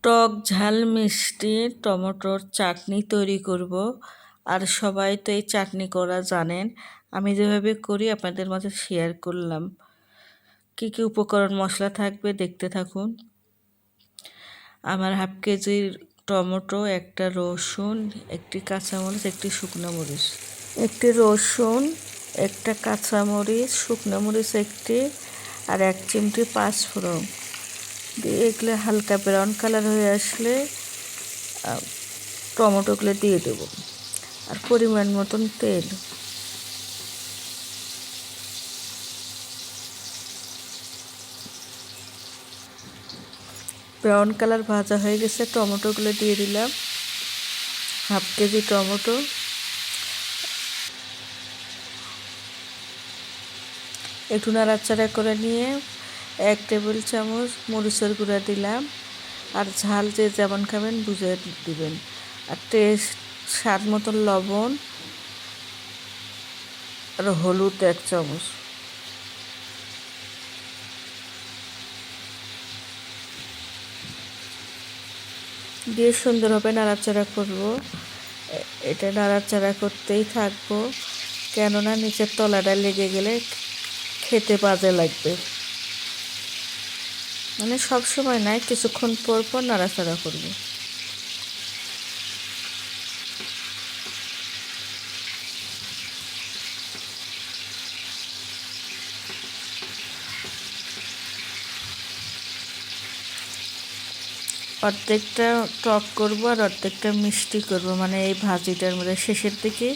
টক ঝাল মিষ্টি টমেটোর চাটনি তৈরি করব। আর সবাই তো এই চাটনি করা জানেন, আমি যেভাবে করি আপনাদের মাঝে শেয়ার করলাম। কি কি উপকরণ মশলা থাকবে দেখতে থাকুন। আমার হাফ কেজির টমেটো, একটা রসুন, একটি কাঁচামরিচ, একটি শুকনো মরিচ, একটি রসুন, একটা কাঁচামরিচ, শুকনো মরিচ একটি, আর 1 চিমটি পাঁচফোড়ন দিয়ে এগুলো হালকা ব্রাউন কালার হয়ে আসলে টমেটোগুলো দিয়ে দেব। আর পরিমাণ মতন তেল। ব্রাউন কালার ভাজা হয়ে গেছে, টমেটোগুলো দিয়ে দিলাম। Half KG tomato. একটু নাড়াচাড়া করে নিয়ে 1 টেবিল চামচ মরিচের গুঁড়া দিলাম। আর ঝাল যে যেমন খাবেন বুঝে দিবেন। আর স্বাদ মতন লবণ, আর হলুদ 1 চামচ। দিয়ে সুন্দরভাবে নাড়াচাড়া করব। এটা নাড়াচাড়া করতেই থাকবো, কেননা নিচের তলাটা লেগে গেলে খেতে বাজে লাগবে। মানে সব সময় নাই, কিছুক্ষণ পর পর নাড়াচাড়া করব। অর্ধেকটা টক করব আর অর্ধেকটা মিষ্টি করব, মানে এই ভাজিটার মধ্যে শেষের দিকে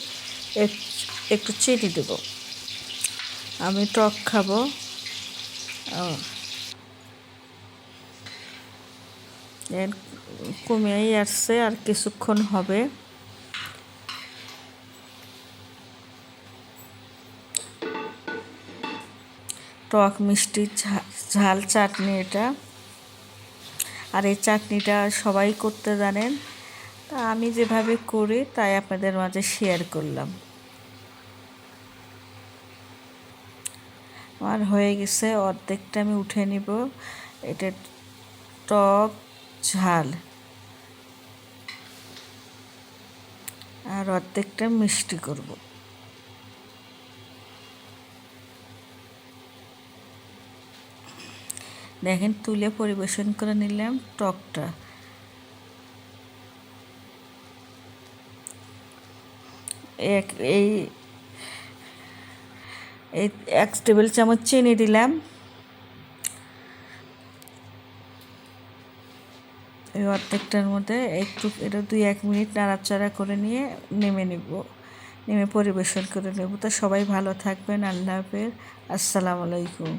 একটু চিনি দেব। আমি টক খাবো। কমেই আসছে, আর কিছুক্ষণ হবে। টক মিষ্টি ঝাল চাটনি এটা। আর এই চাটনিটা সবাই করতে জানেন, তা আমি যেভাবে করি তাই আপনাদের মাঝে শেয়ার করলাম। আমার হয়ে গেছে, অর্ধেকটা আমি উঠে নিব। এটা টক ঝাল, আর অর্ধেকটা মিষ্টি করব। দেখেন, তুলে পরিবেশন করে নিলাম টকটা। এই 1 টেবিল চামচ চিনি দিলাম। এই অর্ধেকটার মধ্যে একটু এটা 2-1 মিনিট নাড়াচাড়া করে নিয়ে নেমে পরিবেশন করে নেব। তো সবাই ভালো থাকবেন। আল্লাহ হাফেজ। আসসালামু আলাইকুম।